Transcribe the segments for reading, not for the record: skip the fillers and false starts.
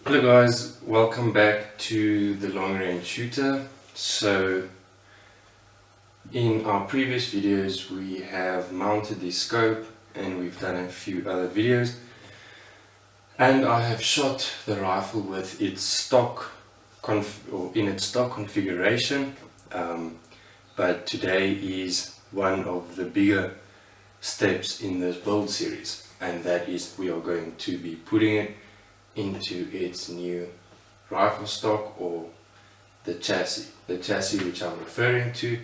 Hello guys, welcome back to the long range shooter. So in our previous videos we have mounted the scope and we've done a few other videos, and I have shot the rifle with its stock in its stock configuration, but today is one of the bigger steps in this build series, and that is we are going to be putting it into its new rifle stock, or the chassis. The chassis which I'm referring to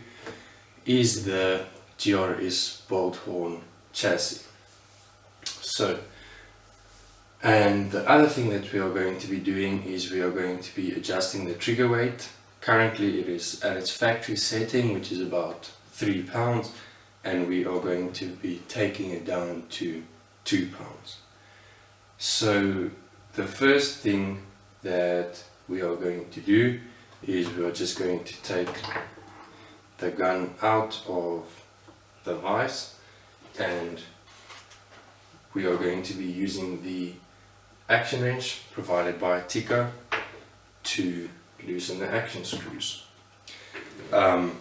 is the GRS Bolthorn chassis. So, and the other thing that we are going to be doing is we are going to be adjusting the trigger weight. Currently it is at its factory setting, which is about 3 pounds, and we are going to be taking it down to 2 pounds. So the first thing that we are going to do is we are just going to take the gun out of the vise, and we are going to be using the action wrench provided by Tikka to loosen the action screws. I'm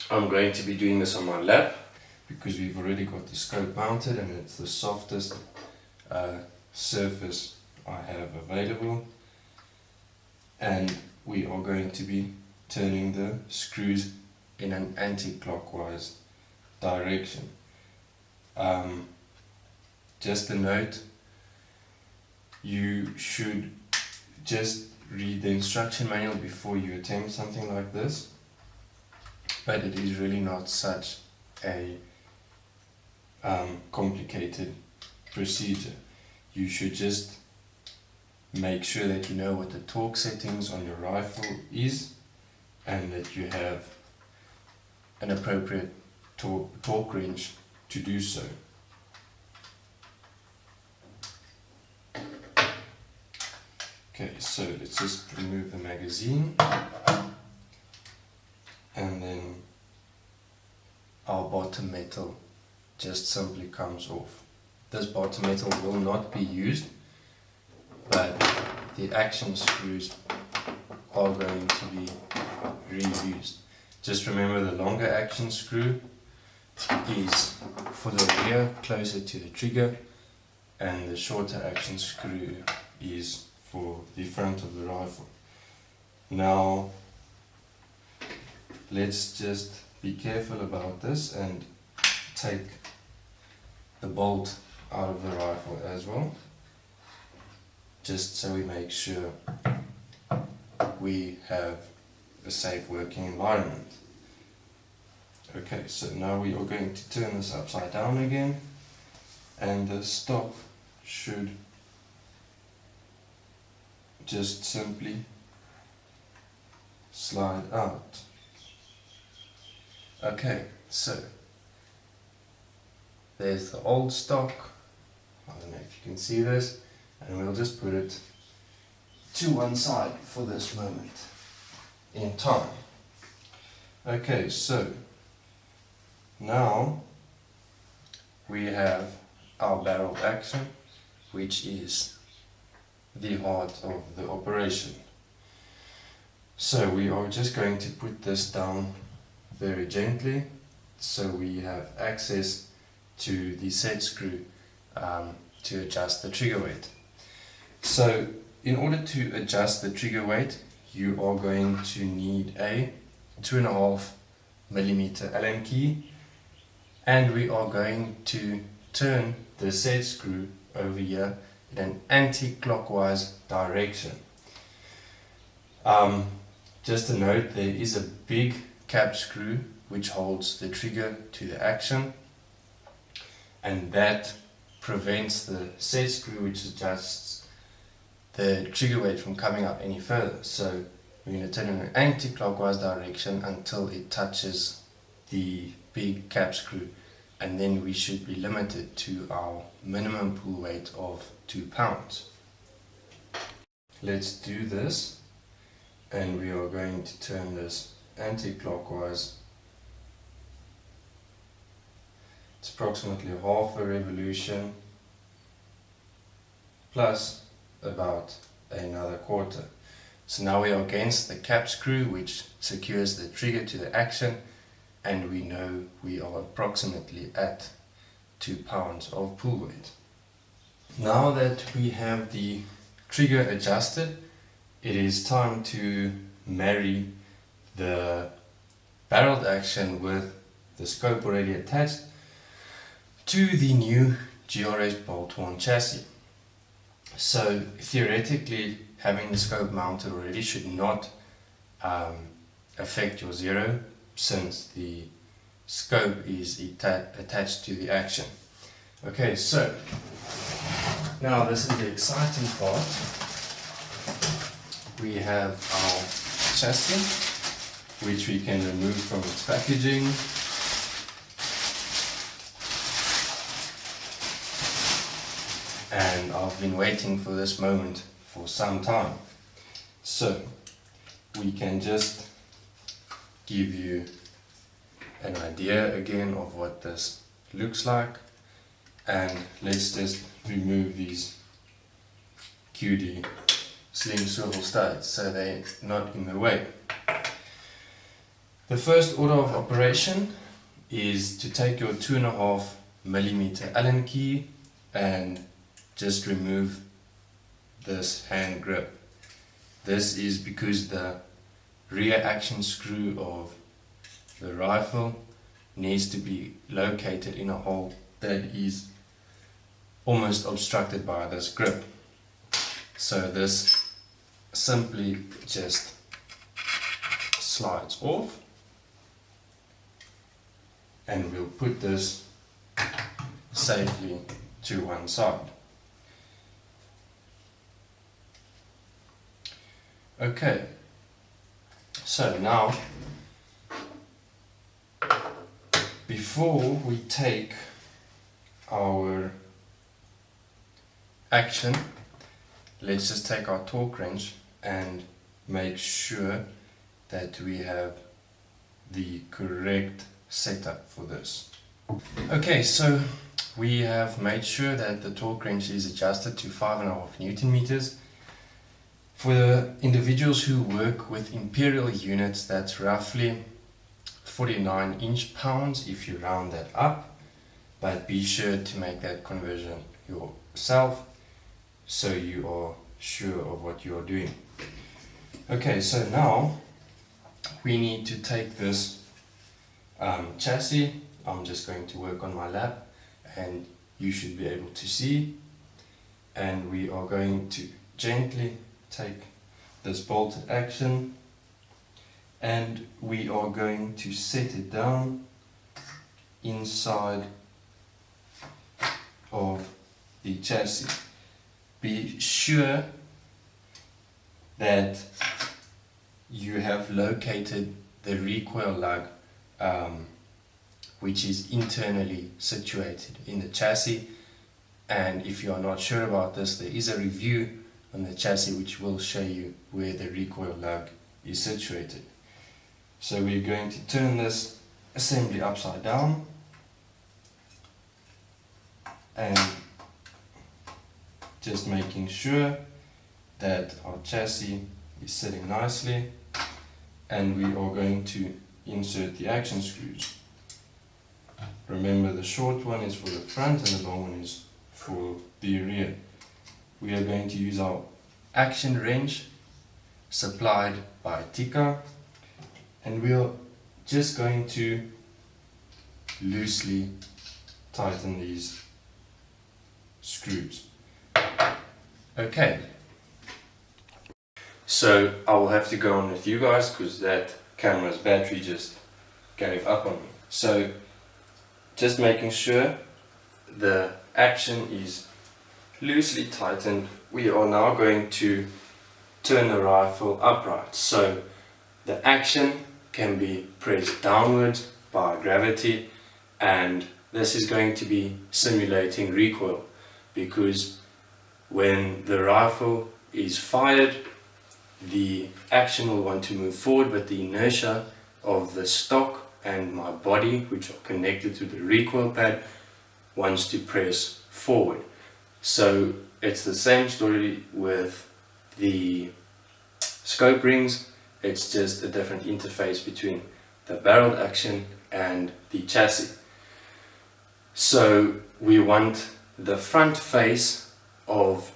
going to be doing this on my lap because we've already got the scope mounted and it's the softest surface I have available, and we are going to be turning the screws in an anti-clockwise direction. Just a note, you should just read the instruction manual before you attempt something like this, but it is really not such a complicated procedure. You should just make sure that you know what the torque settings on your rifle is, and that you have an appropriate torque range to do so. Okay, so let's just remove the magazine, and then our bottom metal just simply comes off. This bottom metal will not be used, but the action screws are going to be reused. Just remember, the longer action screw is for the rear, closer to the trigger, and the shorter action screw is for the front of the rifle. Now let's just be careful about this and take the bolt out of the rifle as well, just so we make sure we have a safe working environment. Okay, so now we are going to turn this upside down again, and the stock should just simply slide out. Okay, so there's the old stock. I don't know if you can see this, and we'll just put it to one side for this moment in time. Okay, so now we have our barrel action, which is the heart of the operation. So we are just going to put this down very gently so we have access to the set screw to adjust the trigger weight. So in order to adjust the trigger weight, you are going to need a 2.5mm Allen key, and we are going to turn the set screw over here in an anti-clockwise direction. Just a note, there is a big cap screw which holds the trigger to the action, and that prevents the set screw which adjusts the trigger weight from coming up any further. So we're going to turn in an anti-clockwise direction until it touches the big cap screw, and then we should be limited to our minimum pull weight of 2 pounds. Let's do this, and we are going to turn this anti-clockwise. It's approximately half a revolution plus about another quarter. So now we are against the cap screw, which secures the trigger to the action, and we know we are approximately at 2 pounds of pull weight. Now that we have the trigger adjusted, it is time to marry the barreled action with the scope already attached to the new GRS Bolthorn chassis. So theoretically, having the scope mounted already should not affect your zero, since the scope is attached to the action. Okay, so now this is the exciting part. We have our chassis, which we can remove from its packaging. And I've been waiting for this moment for some time. So we can just give you an idea again of what this looks like, and let's just remove these QD sling swivel studs so they're not in the way. The first order of operation is to take your 2.5mm Allen key and just remove this hand grip. This is because the rear action screw of the rifle needs to be located in a hole that is almost obstructed by this grip. So this simply just slides off, and we'll put this safely to one side. Okay, so now before we take our action, let's just take our torque wrench and make sure that we have the correct setup for this. Okay, so we have made sure that the torque wrench is adjusted to 5.5 Newton meters. For the individuals who work with imperial units, that's roughly 49 inch-pounds if you round that up, but be sure to make that conversion yourself so you are sure of what you are doing. Okay, so now we need to take this chassis. I'm just going to work on my lap and you should be able to see, and we are going to gently take this bolted action and we are going to set it down inside of the chassis. Be sure that you have located the recoil lug, which is internally situated in the chassis, and if you are not sure about this, there is a review on the chassis which will show you where the recoil lug is situated. So we're going to turn this assembly upside down and just making sure that our chassis is sitting nicely, and we are going to insert the action screws. Remember, the short one is for the front and the long one is for the rear. We are going to use our action wrench supplied by Tikka, and we are just going to loosely tighten these screws. Okay, so I will have to go on with you guys because that camera's battery just gave up on me. So just making sure the action is loosely tightened, we are now going to turn the rifle upright. So the action can be pressed downwards by gravity, and this is going to be simulating recoil, because when the rifle is fired, the action will want to move forward, but the inertia of the stock and my body, which are connected to the recoil pad, wants to press forward. So it's the same story with the scope rings, it's just a different interface between the barrel action and the chassis. So we want the front face of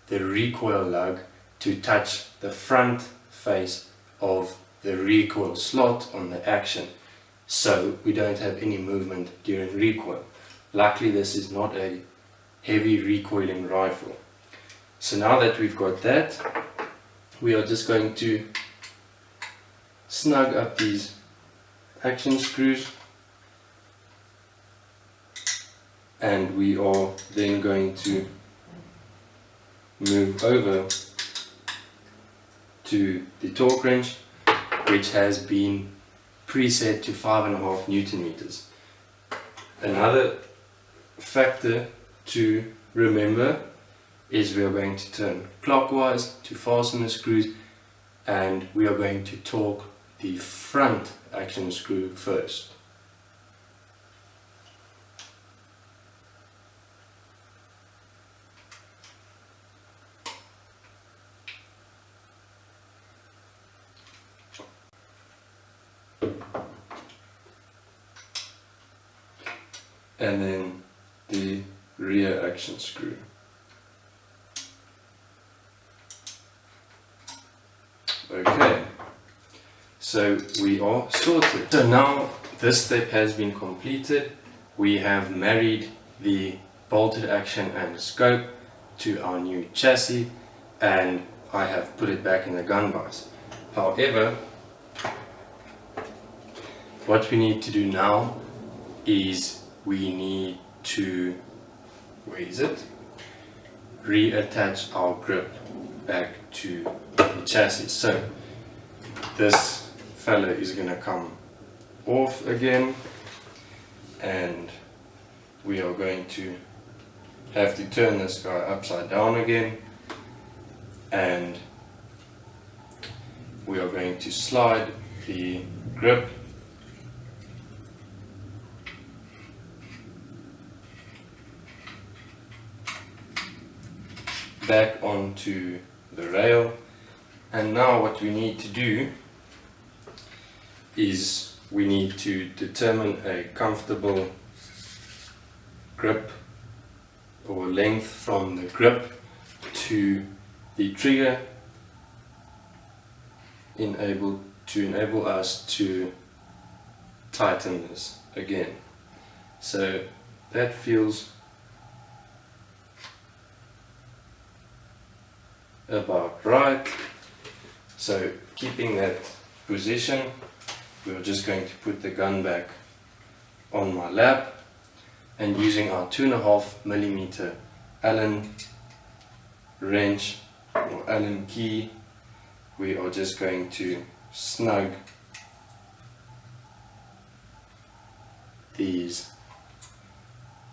the recoil lug to touch the front face of the recoil slot on the action, so we don't have any movement during recoil. Luckily this is not a heavy recoiling rifle. So now that we've got that, we are just going to snug up these action screws, and we are then going to move over to the torque wrench, which has been preset to 5.5 Newton meters. Another factor to remember is we are going to turn clockwise to fasten the screws, and we are going to torque the front action screw first. And then the rear action screw. Okay, so we are sorted. So now this step has been completed. We have married the bolted action and scope to our new chassis, and I have put it back in the gun vise. However, what we need to do now is we need to, reattach our grip back to the chassis. So this fella is going to come off again, and we are going to have to turn this guy upside down again, and we are going to slide the grip back onto the rail. And now what we need to do is we need to determine a comfortable grip or length from the grip to the trigger to enable us to tighten this again. So that feels about right. So keeping that position, we're just going to put the gun back on my lap, and using our 2.5mm Allen wrench or Allen key, we are just going to snug these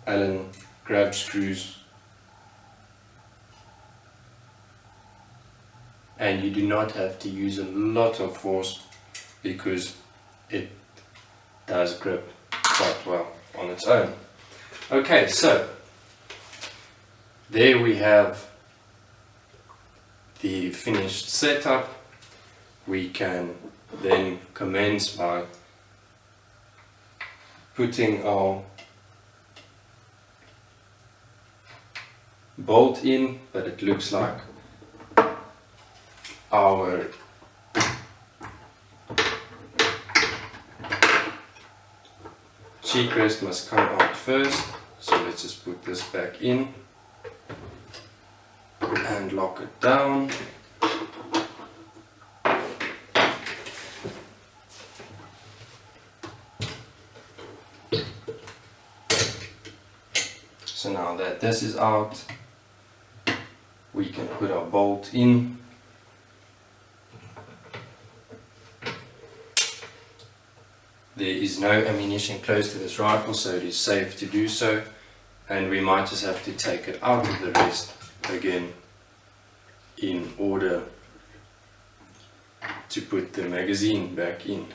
Allen grab screws, and you do not have to use a lot of force because it does grip quite well on its own. Okay, so there we have the finished setup. We can then commence by putting our bolt in, but it looks like our cheek rest must come out first, so let's just put this back in and lock it down. So now that this is out, we can put our bolt in. There is no ammunition close to this rifle, so it is safe to do so, and we might just have to take it out of the rest again in order to put the magazine back in.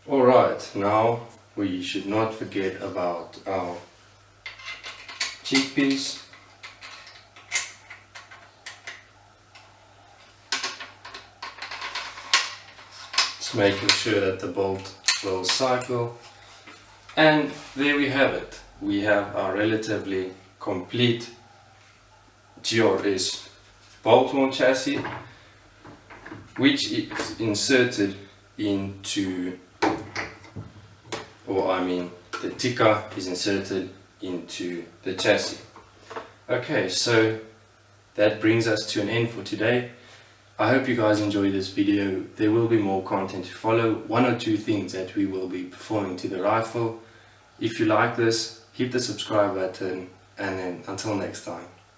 Alright, now we should not forget about our chickpeas. Just making sure that the bolt will cycle. And there we have it. We have our relatively complete GRS Bolthorn chassis, which is inserted into, the Tikka is inserted into the chassis. Okay, so that brings us to an end for today. I hope you guys enjoyed this video. There will be more content to follow, 1 or 2 things that we will be performing to the rifle. If you like this, hit the subscribe button, and then until next time.